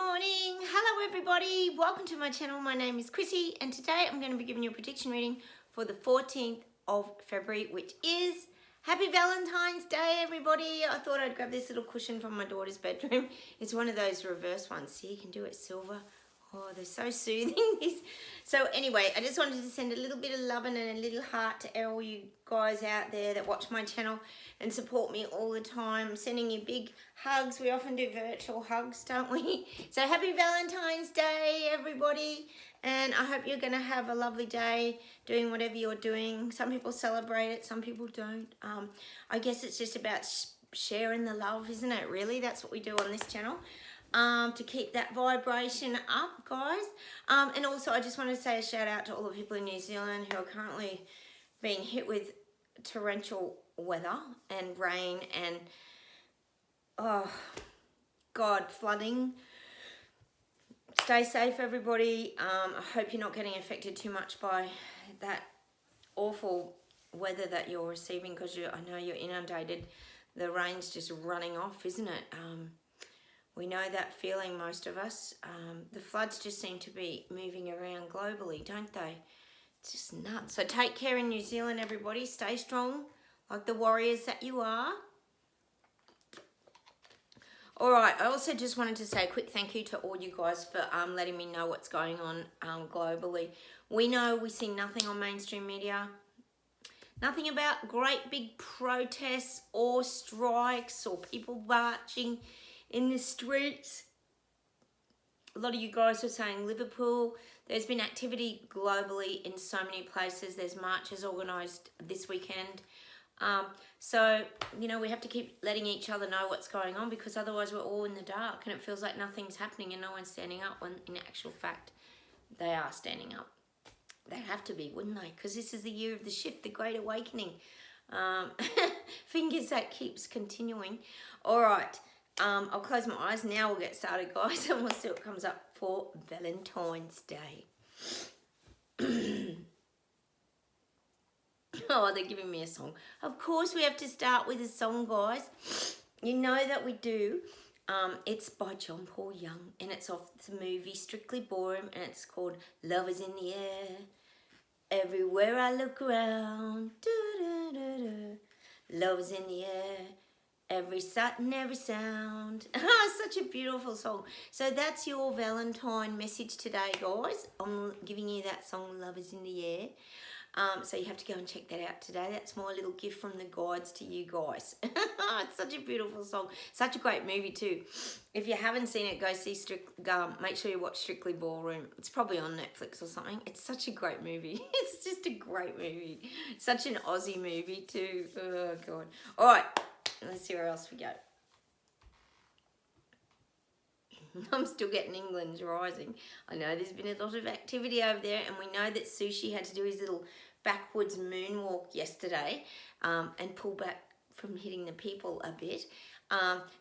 morning. Hello everybody. Welcome to my channel. My name is Chrissy and today I'm going to be giving you a prediction reading for the 14th of February, which is Happy Valentine's Day, everybody. I thought I'd grab this little cushion from my daughter's bedroom. It's one of those reverse ones. See, you can do it silver. Oh, they're so soothing. So anyway, I just wanted to send a little bit of loving and a little heart to all you guys out there that watch my channel and support me all the time. I'm sending you big hugs. We often do virtual hugs, don't we? So happy Valentine's Day, everybody. And I hope you're going to have a lovely day doing whatever you're doing. Some people celebrate it, some people don't. I guess it's just about sharing the love, isn't it? Really, that's what we do on this channel. To keep that vibration up, guys. And also I just want to say a shout out to all the people in New Zealand who are currently being hit with torrential weather and rain and, oh God, flooding. Stay safe, everybody. I hope you're not getting affected too much by that awful weather that you're receiving, because I know you're inundated. The rain's just running off, isn't it? We know that feeling, most of us. The floods just seem to be moving around globally, don't they? It's just nuts. So take care in New Zealand, everybody. Stay strong, like the warriors that you are. All right, I also just wanted to say a quick thank you to all you guys for letting me know what's going on globally. We know we see nothing on mainstream media. Nothing about great big protests or strikes or people marching in the streets. A lot of you guys are saying Liverpool. There's been activity globally in so many places. There's marches organised this weekend. So, you know, we have to keep letting each other know what's going on, because otherwise we're all in the dark and it feels like nothing's happening and no one's standing up, when in actual fact they are standing up. They have to be, wouldn't they? Because this is the year of the shift, the Great Awakening. Fingers that keeps continuing. All right. I'll close my eyes. Now we'll get started, guys, and we'll see what comes up for Valentine's Day. Oh, they're giving me a song. Of course we have to start with a song, guys. You know that we do. It's by John Paul Young, and it's off the movie Strictly Ballroom, and it's called Love Is in the Air. Everywhere I look around, love is in the air. Every sight and every sound. Such a beautiful song. So that's your Valentine message today, guys. I'm giving you that song, Love Is in the Air. So you have to go and check that out today. That's my little gift from the guides to you guys. It's such a beautiful song. Such a great movie too. If you haven't seen it, go see make sure you watch Strictly Ballroom. It's probably on Netflix or something. It's such a great movie. It's just a great movie. Such an Aussie movie too. Oh God. All right. Let's see where else we go. I'm still getting England's rising. I know there's been a lot of activity over there, and we know that Sushi had to do his little backwards moonwalk yesterday and pull back from hitting the people a bit.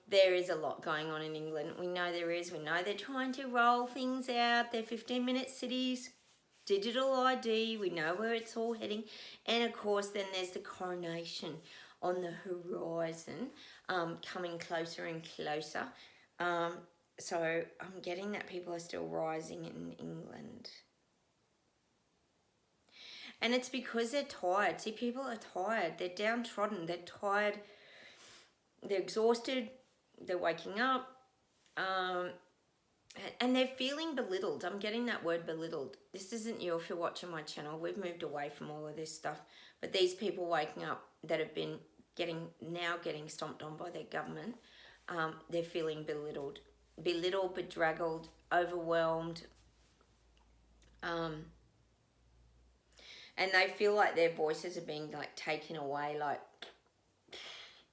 There is a lot going on in England. We know there is. We know they're trying to roll things out. They're 15-minute cities, digital ID. We know where it's all heading. And, of course, then there's the coronation on the horizon, coming closer and closer. So I'm getting that people are still rising in England. And it's because they're tired. See, people are tired. They're downtrodden. They're tired. They're exhausted. They're waking up. And they're feeling belittled. I'm getting that word belittled. This isn't you if you're watching my channel. We've moved away from all of this stuff. But these people waking up that have been getting stomped on by their government, they're feeling belittled, bedraggled, overwhelmed, and they feel like their voices are being like taken away,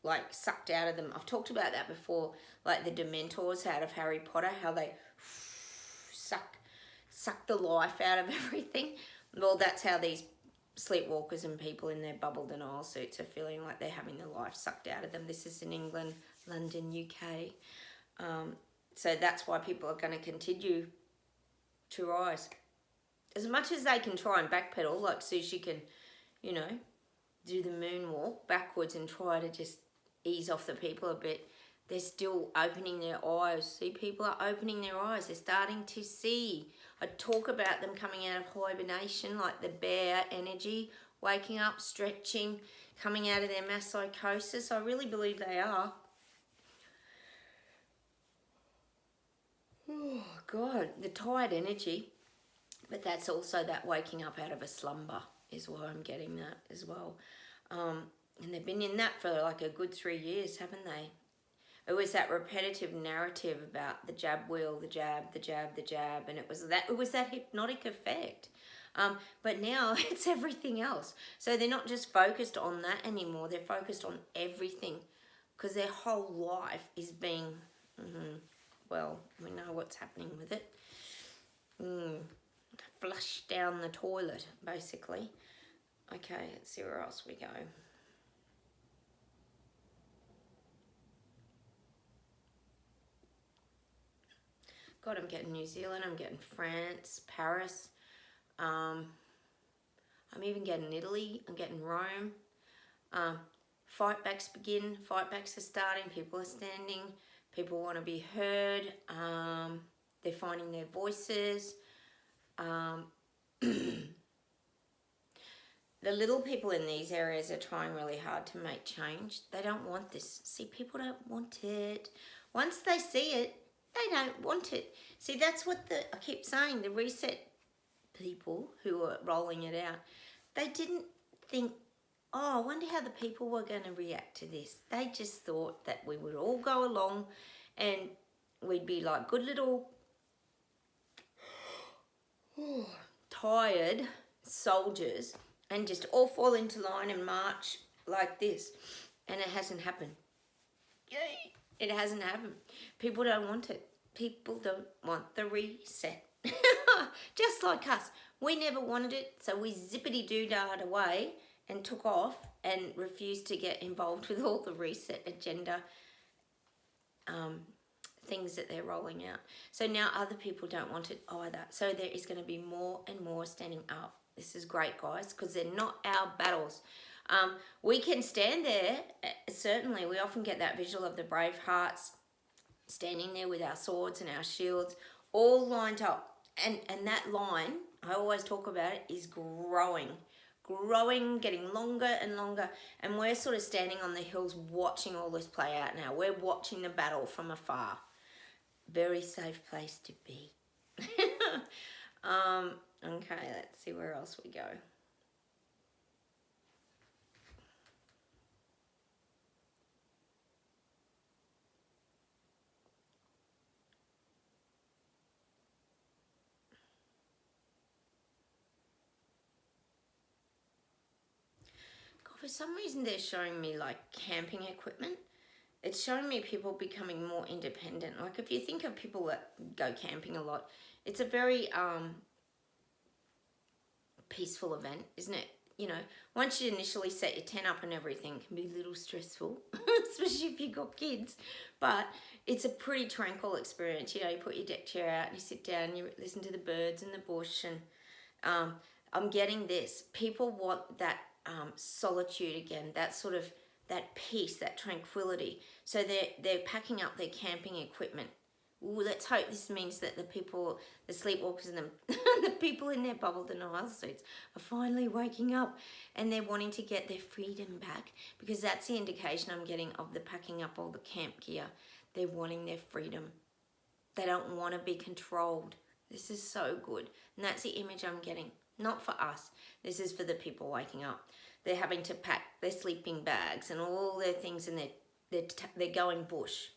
like sucked out of them. I've talked about that before, like the Dementors out of Harry Potter, how they suck the life out of everything. Well, that's how these sleepwalkers and people in their bubble denial suits are feeling, like they're having the life sucked out of them. This is in England, London, UK. So that's why people are going to continue to rise. As much as they can try and backpedal, like Sushi can, you know, do the moonwalk backwards and try to just ease off the people a bit, they're still opening their eyes. See, people are opening their eyes. They're starting to see. I talk about them coming out of hibernation, like the bear energy, waking up, stretching, coming out of their mass psychosis. I really believe they are. Oh, God, the tired energy. But that's also that waking up out of a slumber is why I'm getting that as well. And they've been in that for like a good 3 years, haven't they? It was that repetitive narrative about the jab wheel, the jab, the jab, the jab, and it was that hypnotic effect. But now it's everything else. So they're not just focused on that anymore. They're focused on everything because their whole life is being, well, we know what's happening with it. Flush down the toilet, basically. Okay, let's see where else we go. God, I'm getting New Zealand, I'm getting France, Paris. I'm even getting Italy, I'm getting Rome. Fight backs begin, fight backs are starting, people are standing, people want to be heard, they're finding their voices. The little people in these areas are trying really hard to make change. They don't want this. See, people don't want it. Once they see it, they don't want it. See, that's what I keep saying, the reset people who are rolling it out, they didn't think, oh, I wonder how the people were going to react to this. They just thought that we would all go along and we'd be like good little tired soldiers and just all fall into line and march like this. And it hasn't happened. Yay! It hasn't happened. People don't want it. People don't want the reset. Just like us. We never wanted it, so we zippity-doo-dah away and took off and refused to get involved with all the reset agenda things that they're rolling out. So now other people don't want it either. So there is going to be more and more standing up. This is great, guys, because they're not our battles. We can stand there, certainly. We often get that visual of the brave hearts standing there with our swords and our shields all lined up. And that line, I always talk about it, is growing, getting longer and longer. And we're sort of standing on the hills watching all this play out now. We're watching the battle from afar. Very safe place to be. Okay, let's see where else we go. God, for some reason they're showing me like camping equipment. It's showing me people becoming more independent. Like if you think of people that go camping a lot, it's a very peaceful event, isn't it? You know, once you initially set your tent up and everything, it can be a little stressful, especially if you've got kids. But it's a pretty tranquil experience. You know, you put your deck chair out and you sit down and you listen to the birds in the bush. And I'm getting this. People want that solitude again, that sort of, that peace, that tranquility. So they're packing up their camping equipment. Ooh, let's hope this means that the people, the sleepwalkers and the people in their bubble denial suits are finally waking up and they're wanting to get their freedom back, because that's the indication I'm getting of the packing up all the camp gear. They're wanting their freedom. They don't want to be controlled. This is so good. And that's the image I'm getting. Not for us. This is for the people waking up. They're having to pack their sleeping bags and all their things, and they're going bush.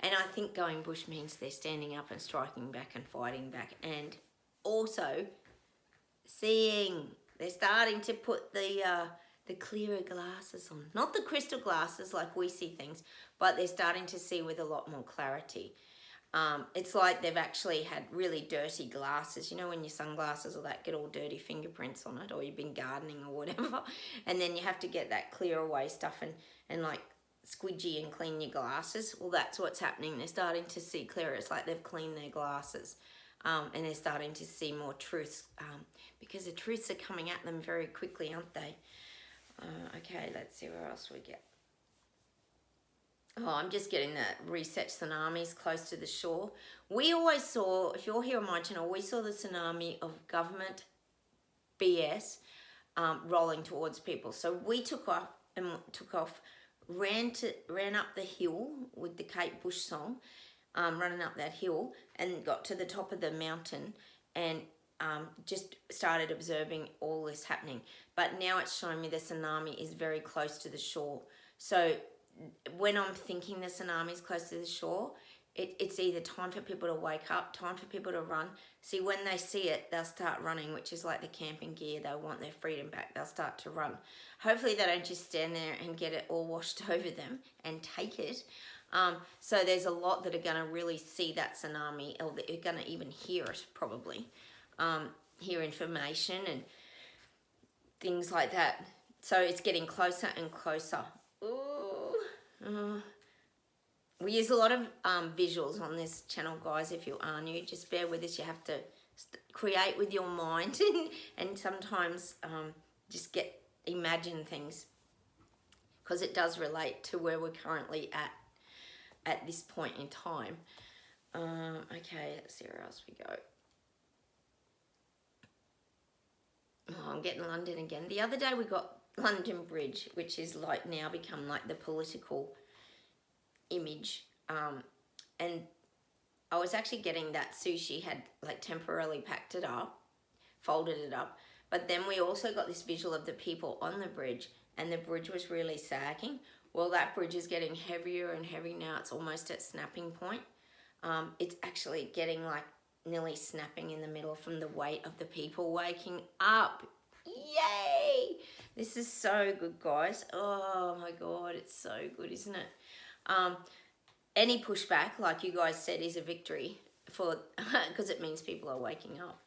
And I think going bush means they're standing up and striking back and fighting back, and also seeing. They're starting to put the clearer glasses on. Not the crystal glasses like we see things, but they're starting to see with a lot more clarity. It's like they've actually had really dirty glasses. You know when your sunglasses or that get all dirty fingerprints on it, or you've been gardening or whatever, and then you have to get that clear away stuff and like squidgy and clean your glasses. Well, that's what's happening. They're starting to see clearer. It's like they've cleaned their glasses, and they're starting to see more truths, because the truths are coming at them very quickly, aren't they? Okay, let's see where else we get. Oh, I'm just getting that reset tsunamis close to the shore. We always saw, if you're here on my channel, we saw the tsunami of government BS rolling towards people. So we took off, ran up the hill with the Kate Bush song, running up that hill, and got to the top of the mountain and just started observing all this happening. But now it's showing me the tsunami is very close to the shore. So when I'm thinking the tsunami is close to the shore, it's either time for people to wake up, time for people to run. See, when they see it, they'll start running, which is like the camping gear. They'll want their freedom back. They'll start to run. Hopefully they don't just stand there and get it all washed over them and take it. So there's a lot that are going to really see that tsunami, or they're going to even hear it probably, hear information and things like that. So it's getting closer and closer. Ooh. We use a lot of visuals on this channel, guys. If you are new, just bear with us. You have to create with your mind and sometimes just imagine things, because it does relate to where we're currently at this point in time. Okay, let's see where else we go. Oh, I'm getting London again. The other day we got London Bridge, which is like now become like the political image, and I was actually getting that sushi had like temporarily packed it up, folded it up, but then we also got this visual of the people on the bridge, and the bridge was really sagging. Well, that bridge is getting heavier and heavy now. It's almost at snapping point. It's actually getting like nearly snapping in the middle from the weight of the people waking up. Yay! This is so good, guys. Oh my God, it's so good, isn't it? Any pushback, like you guys said, is a victory for because it means people are waking up.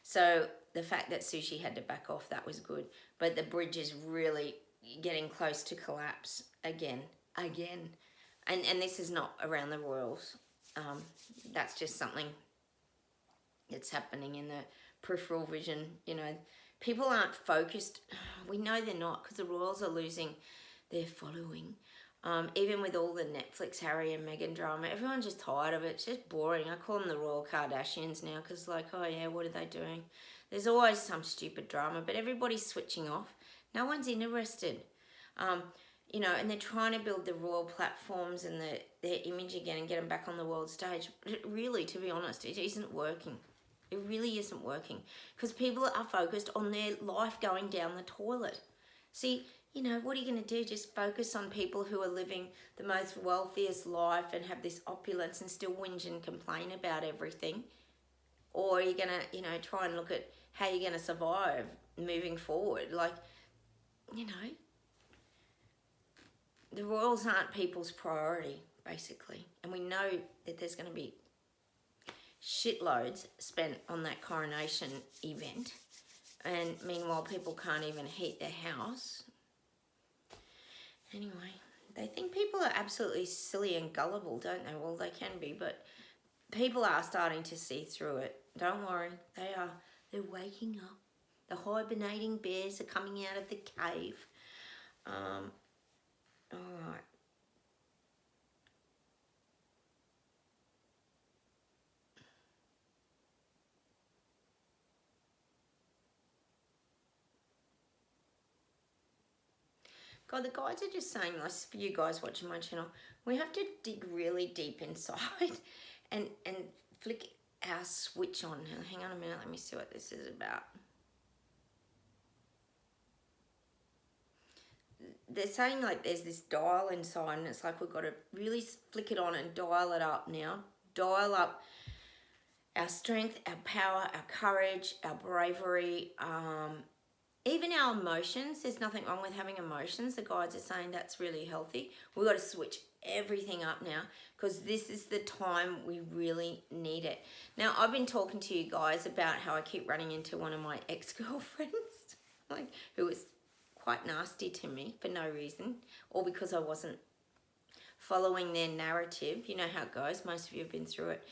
So the fact that sushi had to back off, that was good. But the bridge is really getting close to collapse again. And this is not around the Royals. That's just something that's happening in the peripheral vision. You know, people aren't focused. We know they're not, because the Royals are losing their following. Even with all the Netflix Harry and Meghan drama, everyone's just tired of it. It's just boring. I call them the Royal Kardashians now, because like, oh yeah, what are they doing? There's always some stupid drama, but everybody's switching off. No one's interested. You know, and they're trying to build the royal platforms and their image again and get them back on the world stage. But really, to be honest, it isn't working. It really isn't working, because people are focused on their life going down the toilet. See, you know, what are you going to do? Just focus on people who are living the most wealthiest life and have this opulence and still whinge and complain about everything? Or are you going to, you know, try and look at how you're going to survive moving forward? Like, you know, the royals aren't people's priority, basically. And we know that there's going to be shitloads spent on that coronation event. And meanwhile, people can't even heat their house. Anyway, they think people are absolutely silly and gullible, don't they? Well, they can be, but people are starting to see through it. Don't worry, they are. They're waking up. The hibernating bears are coming out of the cave. All right. God, the guides are just saying this for you guys watching my channel. We have to dig really deep inside and flick our switch on. Hang on a minute, let me see what this is about. They're saying like there's this dial inside, and it's like we've got to really flick it on and dial it up now. Dial up our strength, our power, our courage, our bravery, even our emotions. There's nothing wrong with having emotions. The guides are saying that's really healthy. We've got to switch everything up now, because this is the time we really need it. Now, I've been talking to you guys about how I keep running into one of my ex-girlfriends, like, who was quite nasty to me for no reason, or because I wasn't following their narrative. You know how it goes. Most of you have been through it.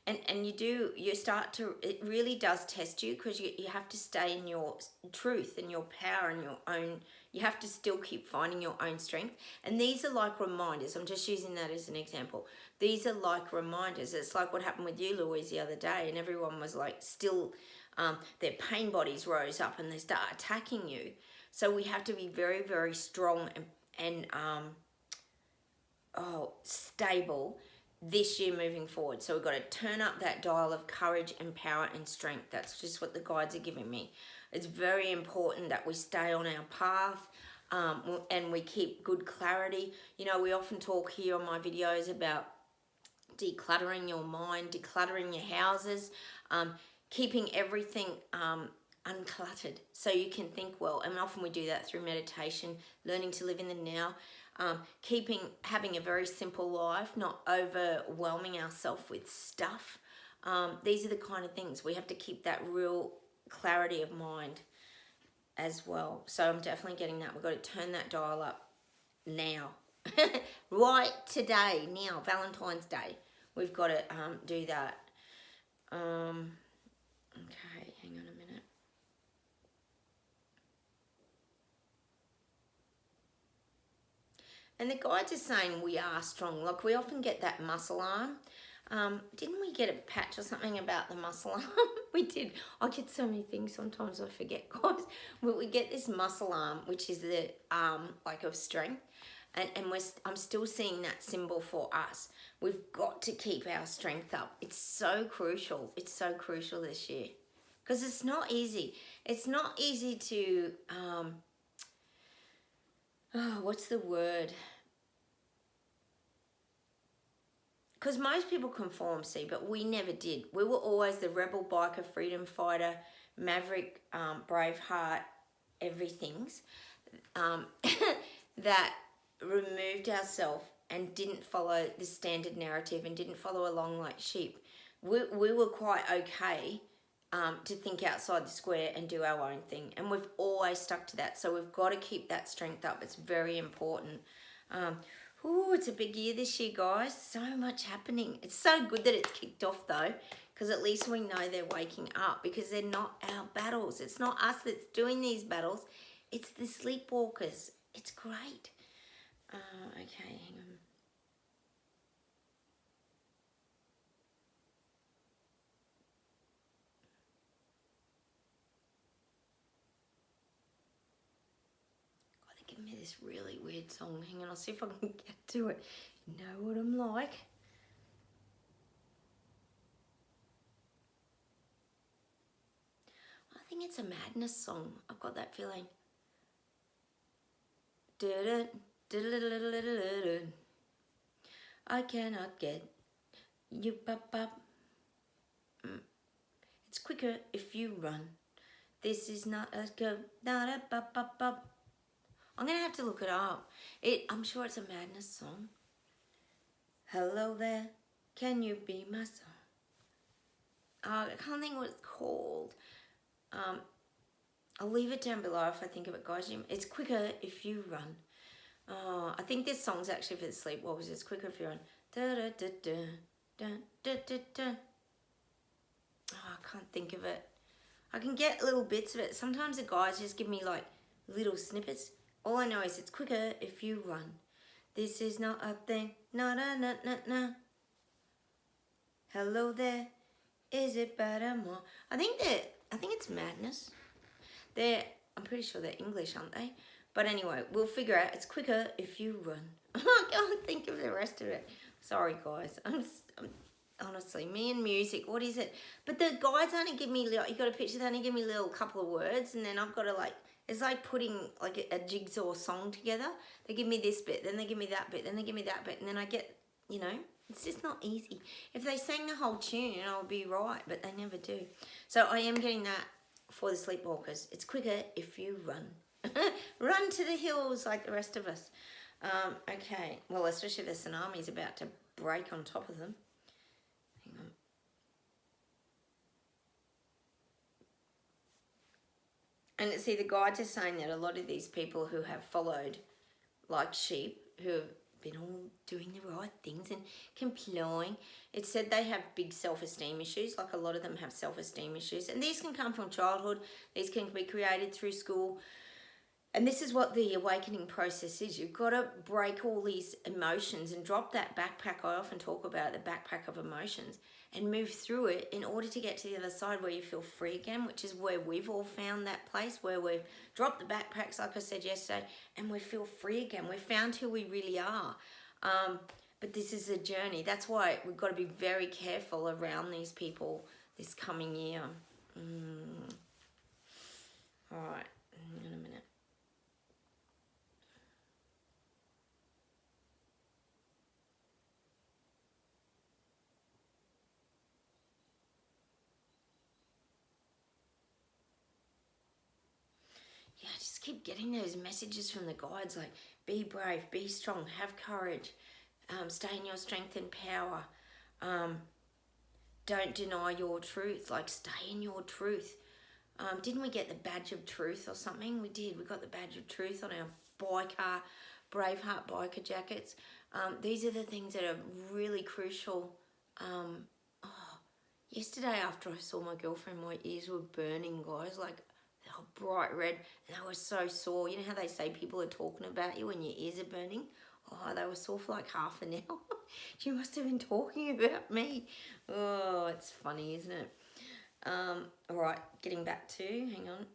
And you start to, it really does test you, because you have to stay in your truth and your power and your own, you have to still keep finding your own strength. And these are like reminders. I'm just using that as an example. These are like reminders. It's like what happened with you, Louise, the other day, and everyone was like still, their pain bodies rose up and they start attacking you. So we have to be very, very strong and stable this year moving forward. So we've got to turn up that dial of courage and power and strength. That's just what the guides are giving me. It's very important that we stay on our path, and we keep good clarity. You know, we often talk here on my videos about decluttering your mind, decluttering your houses, keeping everything uncluttered so you can think well. And often we do that through meditation, learning to live in the now, having a very simple life, not overwhelming ourselves with stuff. These are the kind of things we have to keep, that real clarity of mind as well. So I'm definitely getting that. We've got to turn that dial up now. Right today, now, Valentine's Day. We've got to do that. Okay, hang on a minute. And the guides are saying we are strong. Like, we often get that muscle arm. Didn't we get a patch or something about the muscle arm? We did. I get so many things sometimes I forget, guys. But we get this muscle arm, which is the arm like of strength. And I'm still seeing that symbol for us. We've got to keep our strength up. It's so crucial. It's so crucial this year. Because it's not easy. It's not easy to, what's the word? Because most people conform, see, but we never did. We were always the rebel, biker, freedom fighter, maverick, braveheart, everythings that removed ourselves and didn't follow the standard narrative and didn't follow along like sheep. We were quite okay to think outside the square and do our own thing. And we've always stuck to that. So we've got to keep that strength up. It's very important. It's a big year this year, guys. So much happening. It's so good that it's kicked off, though, because at least we know they're waking up, because they're not our battles. It's not us that's doing these battles. It's the sleepwalkers. It's great. Okay, hang on. Give me this really weird song. Hang on, I'll see if I can get to it. You know what I'm like. I think it's a madness song. I've got that feeling. I cannot get you up. It's quicker if you run. This is not a go, not a up. I'm going to have to look it up. I'm sure it's a madness song. Hello there, can you be my song? I can't think what it's called. I'll leave it down below if I think of it, guys. It's quicker if you run. I think this song's actually for the sleepwalkers. It's quicker if you run. I can't think of it. I can get little bits of it. Sometimes the guys just give me like little snippets. All I know is it's quicker if you run. This is not a thing. No. Hello there. Is it better more? I think it's madness. I'm pretty sure they're English, aren't they? But anyway, we'll figure out. It's quicker if you run. I can't think of the rest of it. Sorry, guys. I'm honestly, me and music, what is it? But the guides only give me, you got a picture, they only give me a little couple of words, and then I've got to it's like putting like a jigsaw song together. They give me this bit, then they give me that bit, then they give me that bit, and then I get, it's just not easy. If they sang the whole tune, I would be right, but they never do. So I am getting that for the sleepwalkers. It's quicker if you run. Run to the hills like the rest of us. Okay, well, especially if the tsunami's about to break on top of them. Hang on. And see, the guides are saying that a lot of these people who have followed like sheep, who have been all doing the right things and complying. It said they have big self-esteem issues, like a lot of them have self-esteem issues. And these can come from childhood. These can be created through school. And this is what the awakening process is. You've got to break all these emotions and drop that backpack. I often talk about the backpack of emotions and move through it in order to get to the other side where you feel free again, which is where we've all found that place where we've dropped the backpacks, like I said yesterday, and we feel free again. We've found who we really are. But this is a journey. That's why we've got to be very careful around these people this coming year. All right, in a minute. Yeah, I just keep getting those messages from the guides like, be brave, be strong, have courage, stay in your strength and power. Don't deny your truth, like stay in your truth. Didn't we get the badge of truth or something? We did. We got the badge of truth on our Braveheart biker jackets. These are the things that are really crucial. Yesterday after I saw my girlfriend, my ears were burning, guys, like they were bright red and they were so sore. You know how they say people are talking about you when your ears are burning? Oh, they were sore for like half an hour. She must have been talking about me. Oh, it's funny, isn't it? All right, getting back to, hang on.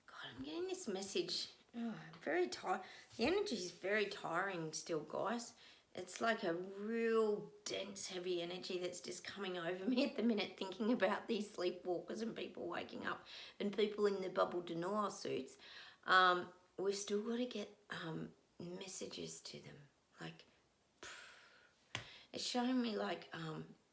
God, I'm getting this message. Oh, I'm very tired. The energy is very tiring still, guys. It's like a real dense, heavy energy that's just coming over me at the minute, thinking about these sleepwalkers and people waking up and people in the bubble denial suits. We've still got to get messages to them. Like, it's showing me like,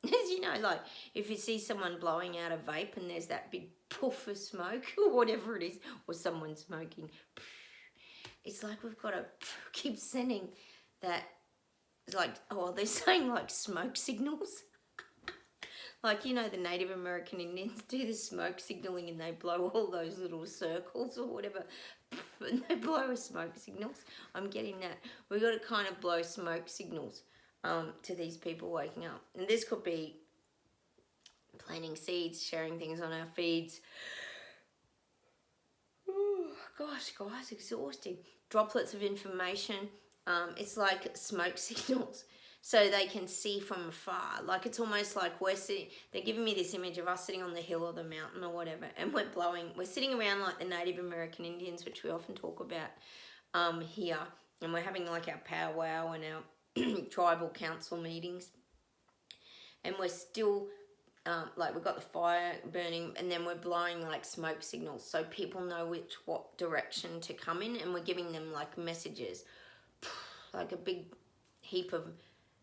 as you know, like if you see someone blowing out a vape and there's that big puff of smoke or whatever it is, or someone smoking, it's like we've got to keep sending that. It's like, oh, they're saying like smoke signals. Like, you know, the Native American Indians do the smoke signaling and they blow all those little circles or whatever. And they blow smoke signals. I'm getting that. We've got to kind of blow smoke signals to these people waking up. And this could be planting seeds, sharing things on our feeds. Oh, gosh, guys, exhausting. Droplets of information. It's like smoke signals, so they can see from afar. Like it's almost like we're sitting, they're giving me this image of us sitting on the hill or the mountain or whatever, and we're sitting around like the Native American Indians, which we often talk about here, and we're having like our powwow and our tribal council meetings, and we're still like we've got the fire burning, and then we're blowing like smoke signals so people know what direction to come in, and we're giving them like messages, like a big heap of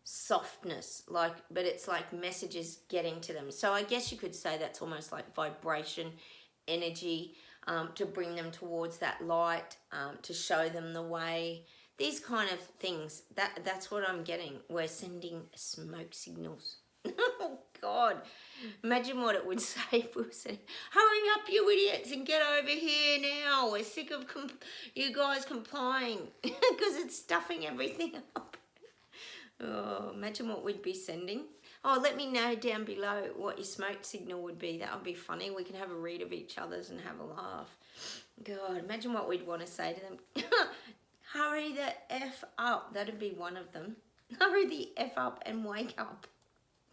softness, like, but it's like messages getting to them. So I guess you could say that's almost like vibration, energy, to bring them towards that light, to show them the way. These kind of things, that's what I'm getting. We're sending smoke signals. Oh God, imagine what it would say if we were saying, hurry up you idiots and get over here now. We're sick of you guys complying because it's stuffing everything up. Oh, imagine what we'd be sending. Oh, let me know down below what your smoke signal would be. That would be funny. We can have a read of each other's and have a laugh. God, imagine what we'd want to say to them. Hurry the F up. That'd be one of them. Hurry the F up and wake up.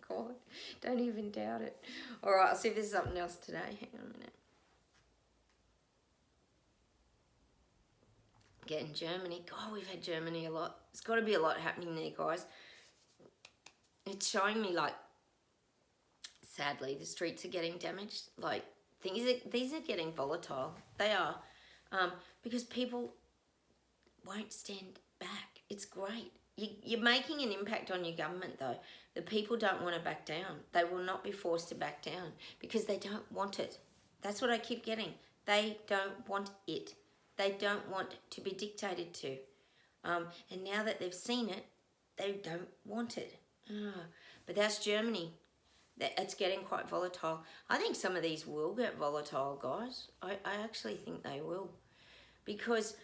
God, don't even doubt it. All right, I'll see if there's something else today. Hang on a minute. Getting Germany. God, we've had Germany a lot. There's got to be a lot happening there, guys. It's showing me, like, sadly, the streets are getting damaged. Like, these are getting volatile. They are. Because people won't stand back. It's great. You're making an impact on your government, though. The people don't want to back down. They will not be forced to back down because they don't want it. That's what I keep getting. They don't want it. They don't want to be dictated to. And now that they've seen it, they don't want it. But that's Germany. It's getting quite volatile. I think some of these will get volatile, guys. I actually think they will. Because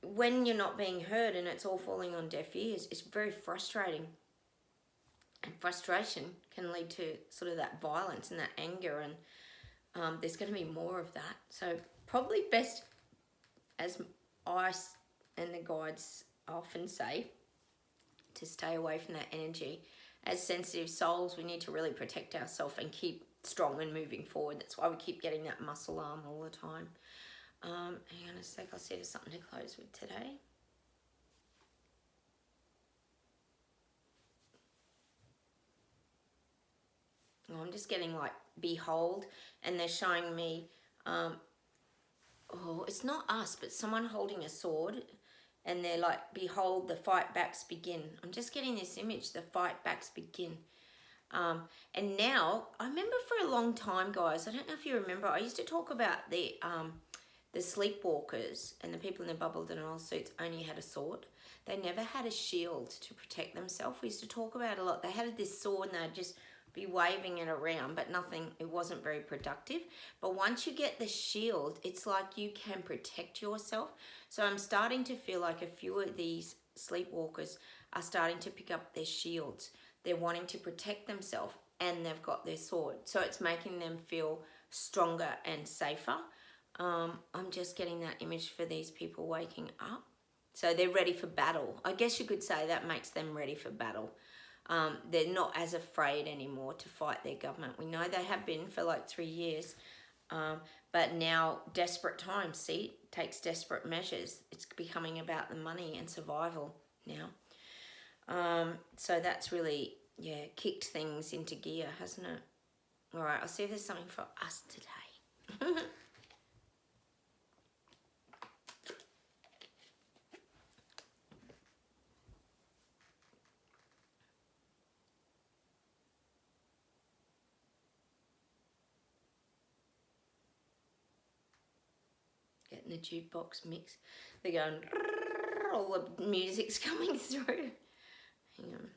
when you're not being heard and it's all falling on deaf ears, it's very frustrating. And frustration can lead to sort of that violence and that anger, and there's going to be more of that. So probably best, as I and the guides often say, to stay away from that energy. As sensitive souls, we need to really protect ourselves and keep strong and moving forward. That's why we keep getting that muscle arm all the time. Hang on a sec, I'll see if there's something to close with today. Oh, I'm just getting like behold, and they're showing me, it's not us, but someone holding a sword, and they're like, behold, the fight backs begin. I'm just getting this image, the fight backs begin. And now, I remember for a long time, guys, I don't know if you remember, I used to talk about the sleepwalkers and the people in the bubble denial suits only had a sword. They never had a shield to protect themselves. We used to talk about it a lot. They had this sword and they'd just be waving it around, but nothing, it wasn't very productive. But once you get the shield, it's like you can protect yourself. So I'm starting to feel like a few of these sleepwalkers are starting to pick up their shields. They're wanting to protect themselves and they've got their sword. So it's making them feel stronger and safer. I'm just getting that image for these people waking up. So they're ready for battle. I guess you could say that makes them ready for battle. They're not as afraid anymore to fight their government. We know they have been for like 3 years. But now desperate times, see, takes desperate measures. It's becoming about the money and survival now. So that's really, kicked things into gear, hasn't it? All right, I'll see if there's something for us today. Getting the jukebox mix. They're going, all the music's coming through. Hang on.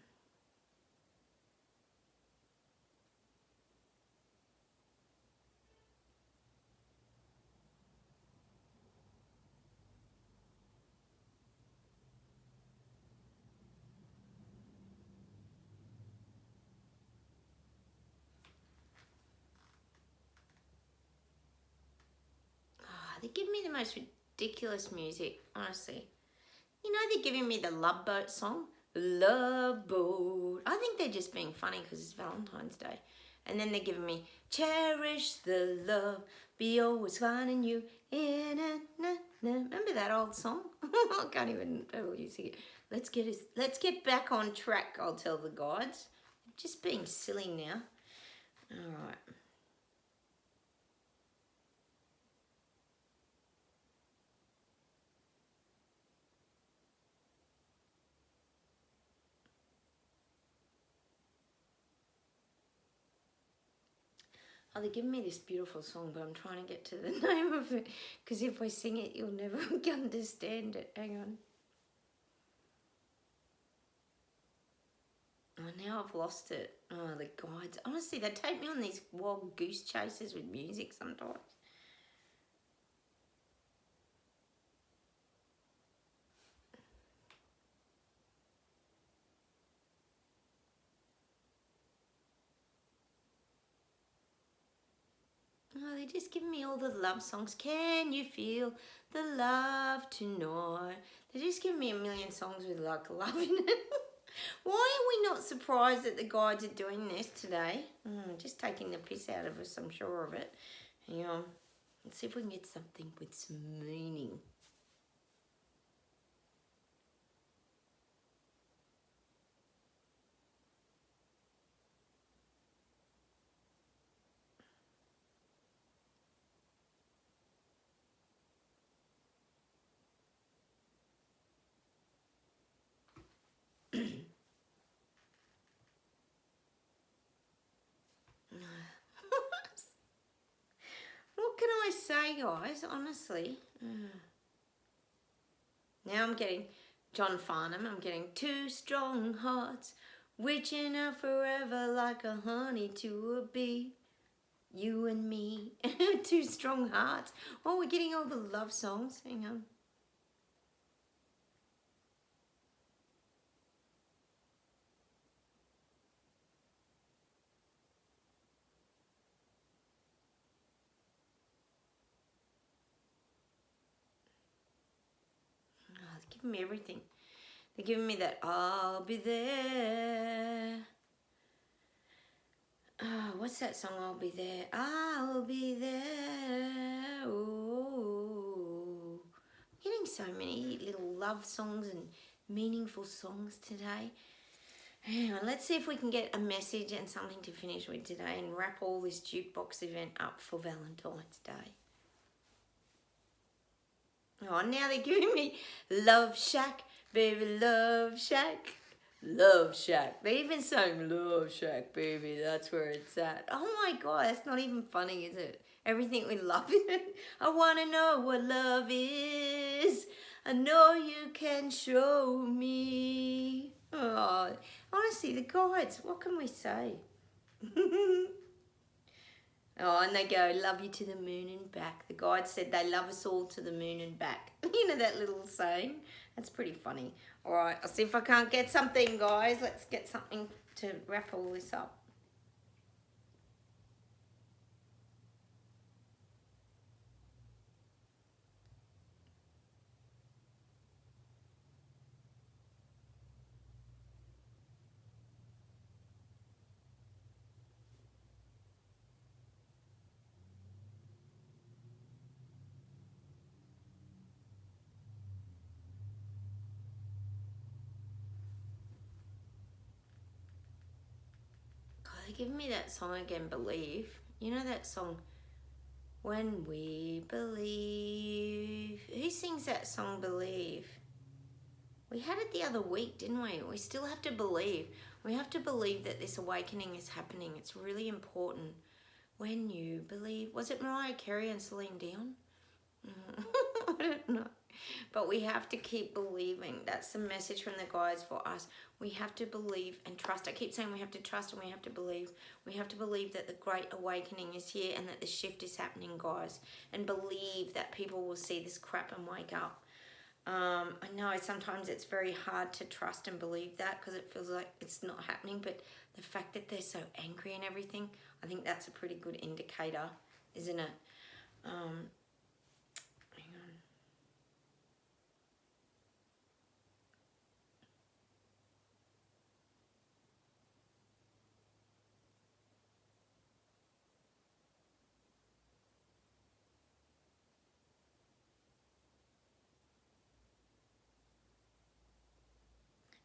They give me the most ridiculous music, honestly. You know, they're giving me the Love Boat song. Love Boat. I think they're just being funny because it's Valentine's Day. And then they're giving me Cherish the Love, be always finding you in a Remember that old song? I can't even tell you sing it. Let's get back on track, I'll tell the guides. Just being silly now. All right. Oh, they're giving me this beautiful song, but I'm trying to get to the name of it, because if I sing it, you'll never understand it. Hang on. Oh, now I've lost it. Oh, the guides. Honestly, they take me on these wild goose chases with music sometimes. Oh, they just give me all the love songs. Can you feel the love tonight? They just give me a million songs with like love in it. Why are we not surprised that the guides are doing this today? Just taking the piss out of us, I'm sure of it. Hang on. Let's see if we can get something with some meaning. What can I say, guys? Honestly. Now I'm getting John Farnham, I'm getting two strong hearts, reaching out forever like a honey to a bee. You and me, two strong hearts. Oh, we're getting all the love songs. Hang on. Oh, they're giving me everything. They're giving me that I'll be there. Oh, what's that song? I'll be there. I'll be there. Oh, getting so many little love songs and meaningful songs today. Hang on, let's see if we can get a message and something to finish with today and wrap all this jukebox event up for Valentine's Day. Oh, now they're giving me Love Shack, baby, Love Shack. Love Shack. They even sang Love Shack, baby. That's where it's at. Oh my God, that's not even funny, is it? Everything we love in it. I want to know what love is. I know you can show me. Oh, honestly, the guides, what can we say? Oh, and they go, love you to the moon and back. The guide said they love us all to the moon and back. You know that little saying? That's pretty funny. All right, I'll see if I can't get something, guys. Let's get something to wrap all this up. God, they're giving me that song again, Believe. You know that song, When We Believe. Who sings that song, Believe? We had it the other week, didn't we? We still have to believe. We have to believe that this awakening is happening. It's really important. When you believe. Was it Mariah Carey and Celine Dion? I don't know. But we have to keep believing. That's the message from the guides for us. We have to believe and trust. I keep saying we have to trust and we have to believe. We have to believe that the great awakening is here and that the shift is happening, guys. And believe that people will see this crap and wake up. I know sometimes it's very hard to trust and believe that because it feels like it's not happening, but the fact that they're so angry and everything, I think that's a pretty good indicator, isn't it? Hang on.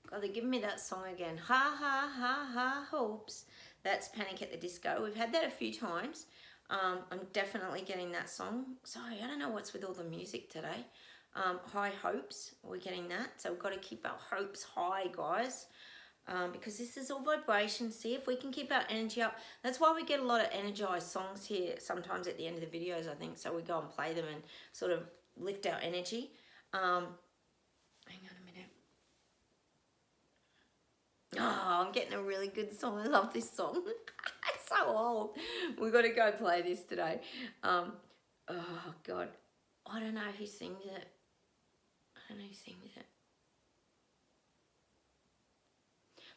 God, they're giving me that song again. Ha, ha, ha, ha, hopes. That's Panic at the Disco. We've had that a few times. I'm definitely getting that song. Sorry, I don't know what's with all the music today. High hopes, we're getting that. So we've got to keep our hopes high, guys. Because this is all vibration. See if we can keep our energy up. That's why we get a lot of energized songs here sometimes at the end of the videos, I think. So we go and play them and sort of lift our energy. Hang on a minute. Oh, I'm getting a really good song. I love this song. It's so old. We've got to go play this today. Oh, God. I don't know who sings it. I don't know who sings it.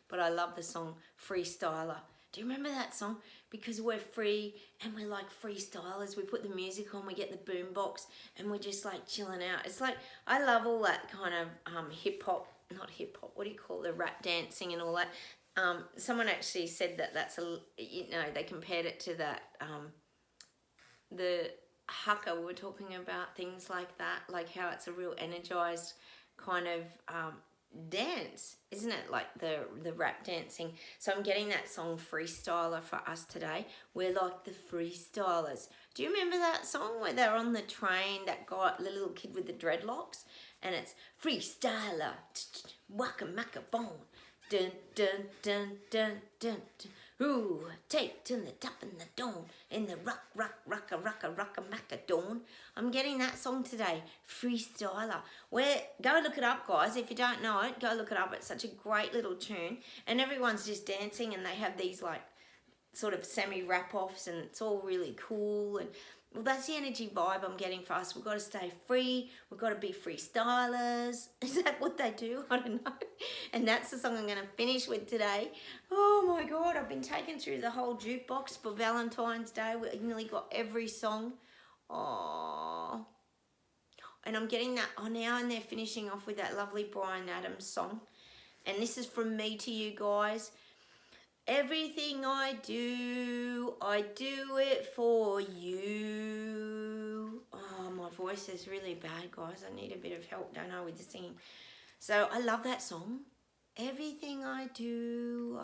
But I love the song Freestyler. Do you remember that song? Because we're free and we're like freestylers. We put the music on, we get the boom box and we're just like chilling out. It's like, I love all that kind of hip hop, not hip hop, what do you call it? The rap dancing and all that. Someone actually said that that's they compared it to that, the haka, we were talking about things like that, like how it's a real energized kind of dance, isn't it? Like the rap dancing. So I'm getting that song Freestyler for us today. We're like the freestylers. Do you remember that song where they're on the train, that guy, the little kid with the dreadlocks, and it's Freestyler, waka maka boom, dun dun dun dun dun dun, Ooh, take to the top in the dawn, in the rock, macka dawn. I'm getting that song today, Freestyler. Go look it up, guys. If you don't know it, go look it up. It's such a great little tune. And everyone's just dancing and they have these like sort of semi-wrap-offs and it's all really cool. And well, that's the energy vibe I'm getting for us. We've got to stay free. We've got to be freestylers. Is that what they do? I don't know. And that's the song I'm going to finish with today. Oh my God, I've been taken through the whole jukebox for Valentine's Day. We nearly got every song. Oh. And I'm getting that now, and they're finishing off with that lovely Bryan Adams song. And this is from me to you guys. Everything I do it for you. Oh, my voice is really bad, guys. I need a bit of help, don't I, with the singing. So I love that song. Everything I do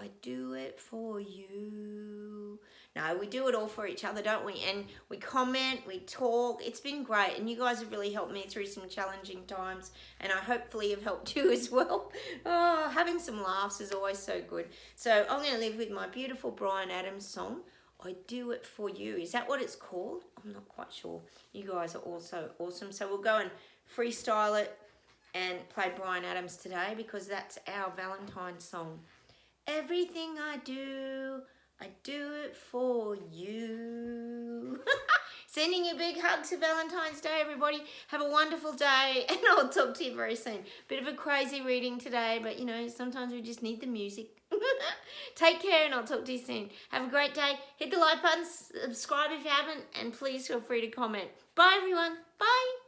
it for you. No, we do it all for each other, don't we? And we comment, we talk. It's been great. And you guys have really helped me through some challenging times. And I hopefully have helped you as well. Oh, having some laughs is always so good. So I'm going to live with my beautiful Bryan Adams song, I Do It For You. Is that what it's called? I'm not quite sure. You guys are also awesome. So we'll go and freestyle it and play Bryan Adams today because that's our Valentine song. Everything I do it for you. Sending you big hugs for Valentine's Day, everybody. Have a wonderful day, and I'll talk to you very soon. Bit of a crazy reading today, but you know, sometimes we just need the music. Take care, and I'll talk to you soon. Have a great day. Hit the like button, subscribe if you haven't, and please feel free to comment. Bye, everyone. Bye.